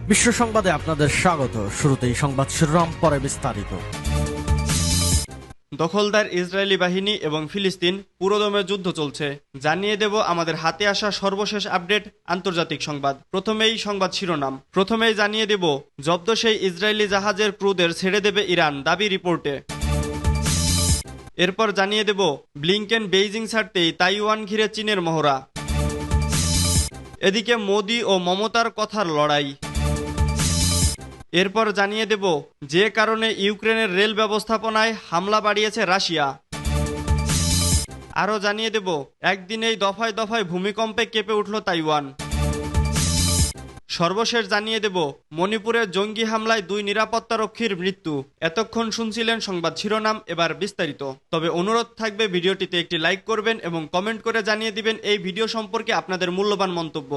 বিশ্ব সংবাদে আপনাদের স্বাগত। শুরুতেই সংবাদ শিরোনাম, পরে বিস্তারিত। দখলদার ইসরায়েলি বাহিনী এবং ফিলিস্তিন পুরোদমে যুদ্ধ চলছে, জানিয়ে দেব আমাদের হাতে আসা সর্বশেষ আপডেট আন্তর্জাতিক সংবাদ। প্রথমেই সংবাদ শিরোনাম, প্রথমেই জানিয়ে দেব জব্দ সেই ইসরায়েলি জাহাজের ক্রুদের ছেড়ে দেবে ইরান, দাবি রিপোর্টে। এরপর জানিয়ে দেব ব্লিংকেন বেইজিং ছাড়তেই তাইওয়ান ঘিরে চীনের মহড়া। এদিকে মোদি ও মমতার কথার লড়াই। এরপর জানিয়ে দেব যে কারণে ইউক্রেনের রেল ব্যবস্থাপনায় হামলা বাড়িয়েছে রাশিয়া। আরও জানিয়ে দেব একদিনেই দফায় দফায় ভূমিকম্পে কেঁপে উঠল তাইওয়ান। সর্বশেষ জানিয়ে দেব মণিপুরের জঙ্গি হামলায় 2 নিরাপত্তারক্ষীর মৃত্যু। এতক্ষণ শুনছিলেন সংবাদ শিরোনাম, এবার বিস্তারিত। তবে অনুরোধ থাকবে ভিডিওটিতে একটি লাইক করবেন এবং কমেন্ট করে জানিয়ে দিবেন এই ভিডিও সম্পর্কে আপনাদের মূল্যবান মন্তব্য।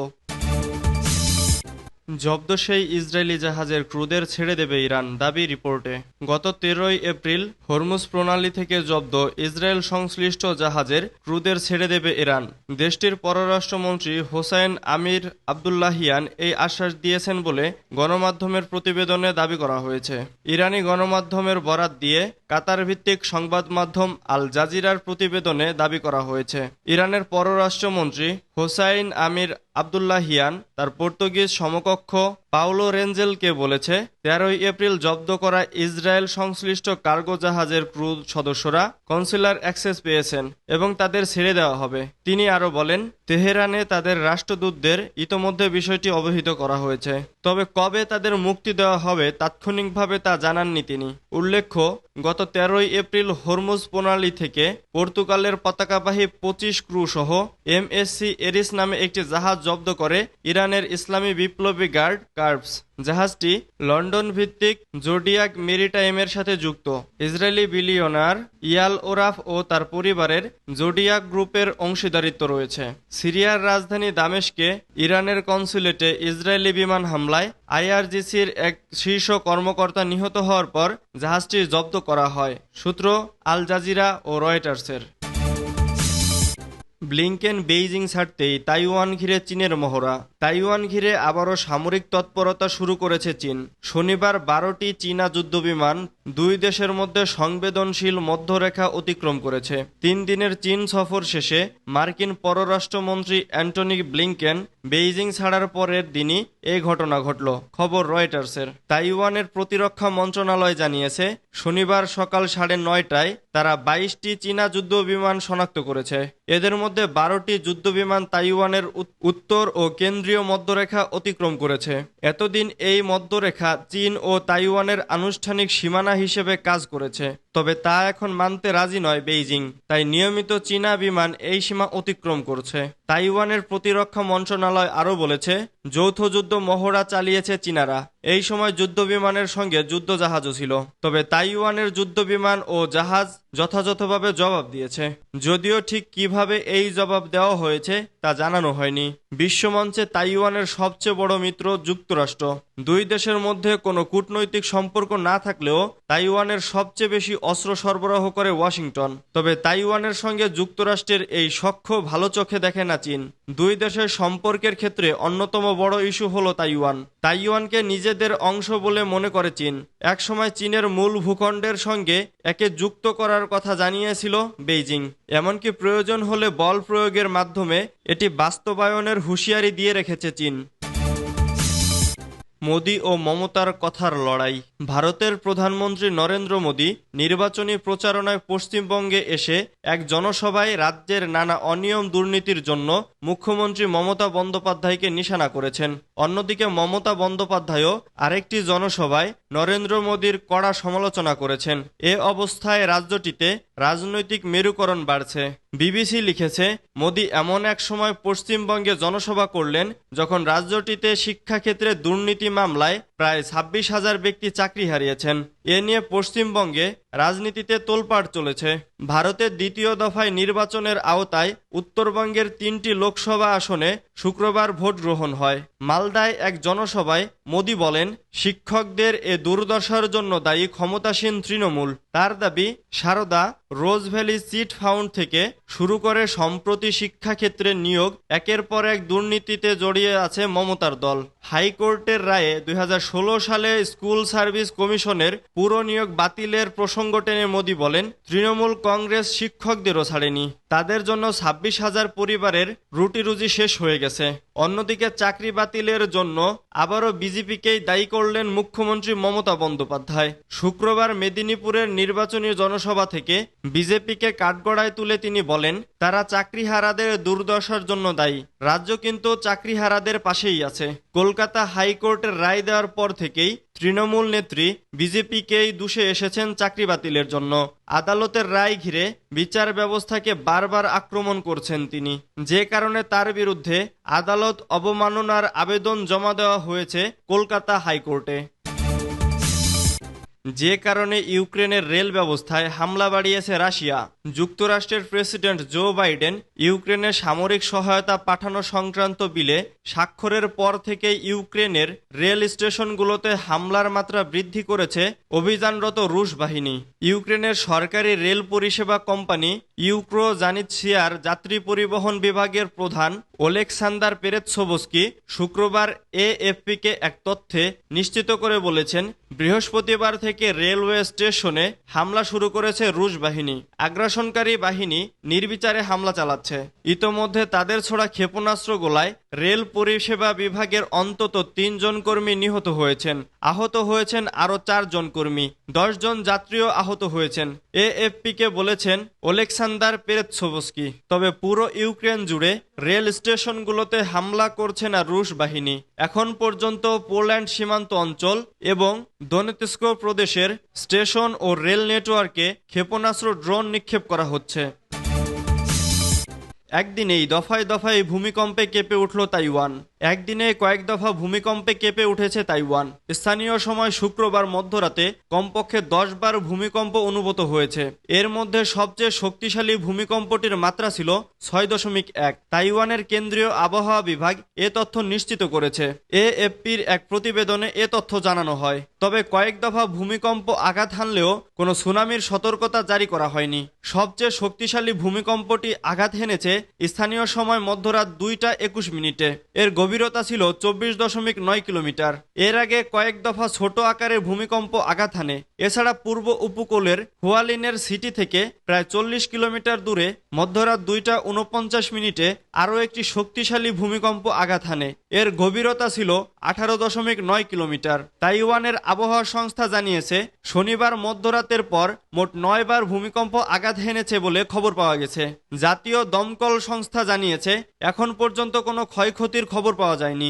জব্দ সেই ইসরায়েলি জাহাজের ক্রুদের ছেড়ে দেবে ইরান, দাবি রিপোর্টে। গত 13 এপ্রিল হরমুজ প্রণালী থেকে জব্দ ইসরায়েল সংশ্লিষ্ট জাহাজের ক্রুদের ছেড়ে দেবে ইরান। দেশটির পররাষ্ট্রমন্ত্রী হোসাইন আমির আবদুল্লাহিয়ান এই আশ্বাস দিয়েছেন বলে গণমাধ্যমের প্রতিবেদনে দাবি করা হয়েছে। ইরানি গণমাধ্যমের বরাত দিয়ে কাতার ভিত্তিক সংবাদ মাধ্যম আল জাজিরার প্রতিবেদনে দাবি করা হয়েছে, ইরানের পররাষ্ট্রমন্ত্রী হোসাইন আমির আবদুল্লাহিয়ান তার পর্তুগিজ সমকক্ষ পাওলো রেঞ্জেলকে বলেছে 13 এপ্রিল জব্দ করা ইসরায়েল সংশ্লিষ্ট কার্গো জাহাজের ক্রু সদস্যরা কনসুলার অ্যাক্সেস পেয়েছেন এবং তাদের ছেড়ে দেওয়া হবে। তিনি আরও বলেন, তেহরানে তাদের রাষ্ট্রদূতদের ইতোমধ্যে বিষয়টি অবহিত করা হয়েছে, তবে কবে তাদের মুক্তি দেওয়া হবে তাৎক্ষণিকভাবে তা জানাননি তিনি। উল্লেখ্য, গত 13 এপ্রিল হরমুজ প্রণালী থেকে পর্তুগালের পতাকাবাহী 25 ক্রু সহ এমএসসি এরিস নামে একটি জাহাজ জব্দ করে ইরানের ইসলামী বিপ্লবী গার্ড কার্পস। জাহাজটি লন্ডন ভিত্তিক জোডিয়াক মেরিটাইমের সাথে যুক্ত। ইসরায়েলি বিলিয়নার ইয়াল ওরাফ ও তার পরিবারের জোডিয়াক গ্রুপের অংশীদারিত্ব রয়েছে। সিরিয়ার রাজধানী দামেস্কে ইরানের কনসুলেটে ইসরায়েলি বিমান হামলায় আইআরজিসির এক শীর্ষ কর্মকর্তা নিহত হওয়ার পর জাহাজটি জব্দ করা হয়। সূত্র আল জাজিরা ও রয়টার্সের। ব্লিংকেন বেইজিং ছাড়তেই তাইওয়ান ঘিরে চীনের মহড়া। তাইওয়ান ঘিরে আবারও সামরিক তৎপরতা শুরু করেছে চীন। শনিবার 12টি চীনা যুদ্ধবিমান দুই দেশের মধ্যে সংবেদনশীল মধ্যরেখা অতিক্রম করেছে। 3 দিনের চীন সফর শেষে মার্কিন পররাষ্ট্রমন্ত্রী অ্যান্টনি ব্লিংকেন বেইজিং ছাড়ার পরের দিনই এই ঘটনা ঘটল, খবর রয়টার্সের। তাইওয়ানের প্রতিরক্ষা মন্ত্রণালয় জানিয়েছে শনিবার সকাল 9:30টায় তারা 22টি চীনা যুদ্ধবিমান শনাক্ত করেছে। এদের মধ্যে 12টি যুদ্ধবিমান তাইওয়ানের উত্তর ও কেন্দ্রীয় মধ্যরেখা অতিক্রম করেছে। এতদিন এই মধ্যরেখা চীন ও তাইওয়ানের আনুষ্ঠানিক সীমানা হিসেবে কাজ করেছে, তবে তা এখন মানতে রাজি নয় বেইজিং। তাই নিয়মিত চীনা বিমান এই সীমা অতিক্রম করছে। তাইওয়ানের প্রতিরক্ষা মন্ত্রণালয় আরও বলেছে, যৌথ যুদ্ধ মহড়া চালিয়েছে চীনারা। এই সময় যুদ্ধবিমানের সঙ্গে যুদ্ধজাহাজও ছিল, তবে তাইওয়ানের যুদ্ধবিমান ও জাহাজ যথাযথভাবে জবাব দিয়েছে। যদিও ঠিক কিভাবে এই জবাব দেওয়া হয়েছে তা জানানো হয়নি। বিশ্বমঞ্চে তাইওয়ানের সবচেয়ে বড় মিত্র যুক্তরাষ্ট্র। দুই দেশের মধ্যে কোনো কূটনৈতিক সম্পর্ক না থাকলেও তাইওয়ানের সবচেয়ে বেশি অস্ত্র সরবরাহ করে ওয়াশিংটন। তবে তাইওয়ানের সঙ্গে যুক্তরাষ্ট্রের এই সখ্য ভালো চোখে দেখে না চীন। দুই দেশের সম্পর্কের ক্ষেত্রে অন্যতম বড় ইস্যু হলো তাইওয়ান। তাইওয়ানকে নিজেদের অংশ বলে মনে করে চীন। একসময় চীনের মূল ভূখণ্ডের সঙ্গে একে যুক্ত করার কথা জানিয়েছিল বেইজিং। এমনকি প্রয়োজন হলে বল প্রয়োগের মাধ্যমে এটি বাস্তবায়নের হুঁশিয়ারি দিয়ে রেখেছে চীন। মোদি ও মমতার কথার লড়াই। ভারতের প্রধানমন্ত্রী নরেন্দ্র মোদি নির্বাচনী প্রচারণায় পশ্চিমবঙ্গে এসে এক জনসভায় রাজ্যের নানা অনিয়ম দুর্নীতির জন্য মুখ্যমন্ত্রী মমতা বন্দ্যোপাধ্যায়কে নিশানা করেছেন। অন্যদিকে মমতা বন্দ্যোপাধ্যায়ও আরেকটি জনসভায় নরেন্দ্র মোদির কড়া সমালোচনা করেছেন। এ অবস্থায় রাজ্যটিতে রাজনৈতিক মেরুকরণ বাড়ছে। বিবিসি লিখেছে, মোদি এমন এক সময় পশ্চিমবঙ্গে জনসভা করলেন যখন রাজ্যটিতে শিক্ষাক্ষেত্রে দুর্নীতি মামলায় প্রায় 26,000 ব্যক্তি চাকরি হারিয়েছেন। এ নিয়ে পশ্চিমবঙ্গে রাজনীতিতে তোলপাড় চলেছে। ভারতের দ্বিতীয় দফায় নির্বাচনের আওতায় উত্তরবঙ্গের 3টি লোকসভা আসনে শুক্রবার ভোট গ্রহণ হয়। মালদায় এক জনসভায় মোদি বলেন, শিক্ষকদের এ দুর্দশার জন্য দায়ী ক্ষমতাসীন তৃণমূল। তার দাবি, সারদা, রোজ ভ্যালি চিট ফান্ড থেকে শুরু করে সম্প্রতি শিক্ষাক্ষেত্রে নিয়োগ একের পর এক দুর্নীতিতে জড়িয়ে আছে মমতার দল। হাইকোর্টের রায়ে 2016 সালে স্কুল সার্ভিস কমিশনের পুরো নিয়োগ বাতিলের প্রসঙ্গ টেনে মোদি বলেন, তৃণমূল কংগ্রেস শিক্ষকদেরও ছাড়েনি, তাদের জন্য 26,000 পরিবারের রুটি রুজি শেষ হয়ে গেছে। অন্যদিকে চাকরি বাতিলের জন্য আবারও বিজেপিকেই দায়ী করলেন মুখ্যমন্ত্রী মমতা বন্দ্যোপাধ্যায়। শুক্রবার মেদিনীপুরের নির্বাচনী জনসভা থেকে বিজেপিকে কাঠগড়ায় তুলে তিনি বলেন, তারা চাকরিহারাদের দুর্দশার জন্য দায়ী, রাজ্য কিন্তু চাকরিহারাদের পাশেই আছে। কলকাতা হাইকোর্টের রায় দেওয়ার পর থেকেই তৃণমূল নেত্রী বিজেপিকেই দুষে এসেছেন চাকরি বাতিলের জন্য। আদালতের রায় ঘিরে বিচার ব্যবস্থাকে বারবার আক্রমণ করছেন তিনি, যে কারণে তার বিরুদ্ধে আদালত অবমাননার আবেদন জমা দেওয়া হয়েছে কলকাতা হাইকোর্টে। যে কারণে ইউক্রেনের রেল ব্যবস্থায় হামলা বাড়িয়েছে রাশিয়া। যুক্তরাষ্ট্রের প্রেসিডেন্ট জো বাইডেন ইউক্রেনে সামরিক সহায়তা পাঠানো সংক্রান্ত বিলে স্বাক্ষরের পর থেকে ইউক্রেনের রেল স্টেশনগুলোতে হামলার মাত্রা বৃদ্ধি করেছে অভিযানরত রুশ বাহিনী। ইউক্রেনের সরকারি রেল পরিষেবা কোম্পানি ইউক্রো জানিৎসিয়ার যাত্রী পরিবহন বিভাগের প্রধান ওলেকসান্দার পেরেতসোভস্কি শুক্রবার এএফপিকে এক তথ্যে নিশ্চিত করে বলেছেন, বৃহস্পতিবার থেকে রেলওয়ে স্টেশনে হামলা শুরু করেছে রুশ বাহিনী। আগ্রাসনকারী বাহিনী নির্বিচারে হামলা চালাচ্ছে। ইতোমধ্যে তাদের ছোড়া ক্ষেপণাস্ত্র গোলায় রেল পরিষেবা বিভাগের অন্তত 3 জন কর্মী নিহত হয়েছেন। আহত হয়েছেন আরও 4 জন কর্মী, 10 জন যাত্রীও আহত হয়েছেন, এএফপিকে বলেছেন ওলেকসান্দার পেরেতসোভস্কি। তবে পুরো ইউক্রেন জুড়ে রেল স্টেশনগুলোতে হামলা করছে না রুশ বাহিনী। এখন পর্যন্ত পোল্যান্ড সীমান্ত অঞ্চল এবং দনেৎস্ক প্রদেশের স্টেশন ও রেল নেটওয়ার্কে ক্ষেপণাস্ত্র ড্রোন নিক্ষেপ করা হচ্ছে। একদিনেই দফায় দফায় ভূমিকম্পে কেঁপে উঠল তাইওয়ান। একদিনে কয়েক দফা ভূমিকম্পে কেঁপে উঠেছে তাইওয়ান। স্থানীয় সময় শুক্রবার মধ্যরাতে কমপক্ষে 10 বার ভূমিকম্প অনুভূত হয়েছে। এর মধ্যে সবচেয়ে শক্তিশালী ভূমিকম্পটির মাত্রা ছিল 6.1। তাইওয়ানের কেন্দ্রীয় আবহাওয়া বিভাগ এ তথ্য নিশ্চিত করেছে। এএফপির এক প্রতিবেদনে এ তথ্য জানানো হয়। তবে কয়েক দফা ভূমিকম্প আঘাত হানলেও কোনো সুনামির সতর্কতা জারি করা হয়নি। সবচেয়ে শক্তিশালী ভূমিকম্পটি আঘাত হেনেছে স্থানীয় সময় মধ্যরাত 2:21। এর গভীরতা ছিল 24.9 কিলোমিটার। এর আগে কয়েক দফা ছোট আকারের ভূমিকম্প আঘাত হানে। এছাড়া পূর্ব উপকূলের হুয়ালিনের সিটি থেকে প্রায় 40 কিলোমিটার দূরে মধ্যরাত 2:49 আরও একটি শক্তিশালী ভূমিকম্প আঘাত হানে। এর গভীরতা ছিল 18.9 কিলোমিটার। তাইওয়ানের আবহাওয়া সংস্থা জানিয়েছে, শনিবার মধ্যরাতের পর মোট 9 বার ভূমিকম্প আঘাত হেনেছে বলে খবর পাওয়া গেছে। জাতীয় দমকল সংস্থা জানিয়েছে, এখন পর্যন্ত কোনো ক্ষয়ক্ষতির খবর পাওয়া যায়নি।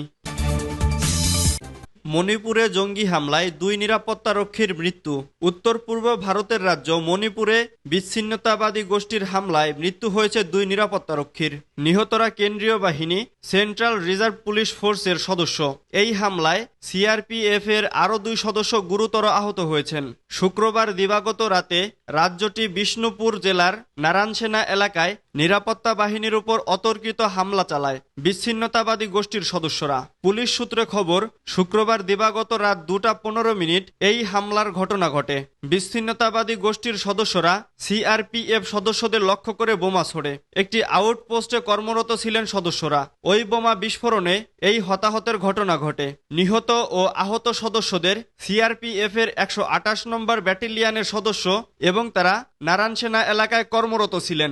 মণিপুরে জঙ্গি হামলায় 2 নিরাপত্তারক্ষীর মৃত্যু। উত্তর পূর্ব ভারতের রাজ্য মণিপুরে বিচ্ছিন্নতাবাদী গোষ্ঠীর হামলায় মৃত্যু হয়েছে 2 নিরাপত্তারক্ষীর। নিহতরা কেন্দ্রীয় বাহিনী সেন্ট্রাল রিজার্ভ পুলিশ ফোর্সের সদস্য। এই হামলায় সিআরপিএফ এর আরও 2 সদস্য গুরুতর আহত হয়েছেন। শুক্রবার দিবাগত রাতে রাজ্যটি বিষ্ণুপুর জেলার নারায়ণসেনা এলাকায় নিরাপত্তা বাহিনীর উপর অতর্কিত হামলা চালায় বিচ্ছিন্নতাবাদী গোষ্ঠীর সদস্যরা। পুলিশ সূত্রে খবর, শুক্রবার দিবাগত রাত 2:15 এই হামলার ঘটনা ঘটে। বিচ্ছিন্নতাবাদী গোষ্ঠীর সদস্যরা সিআরপিএফ সদস্যদের লক্ষ্য করে বোমা ছোড়ে। একটি আউটপোস্টে কর্মরত ছিলেন সদস্যরা। ওই বোমা বিস্ফোরণে এই হতাহতের ঘটনা ঘটে। নিহত ও আহত সদস্যদের সিআরপিএফ এর 128 নম্বর ব্যাটালিয়নের সদস্য এবং তারা নারায়ণসেনা এলাকায় কর্মরত ছিলেন।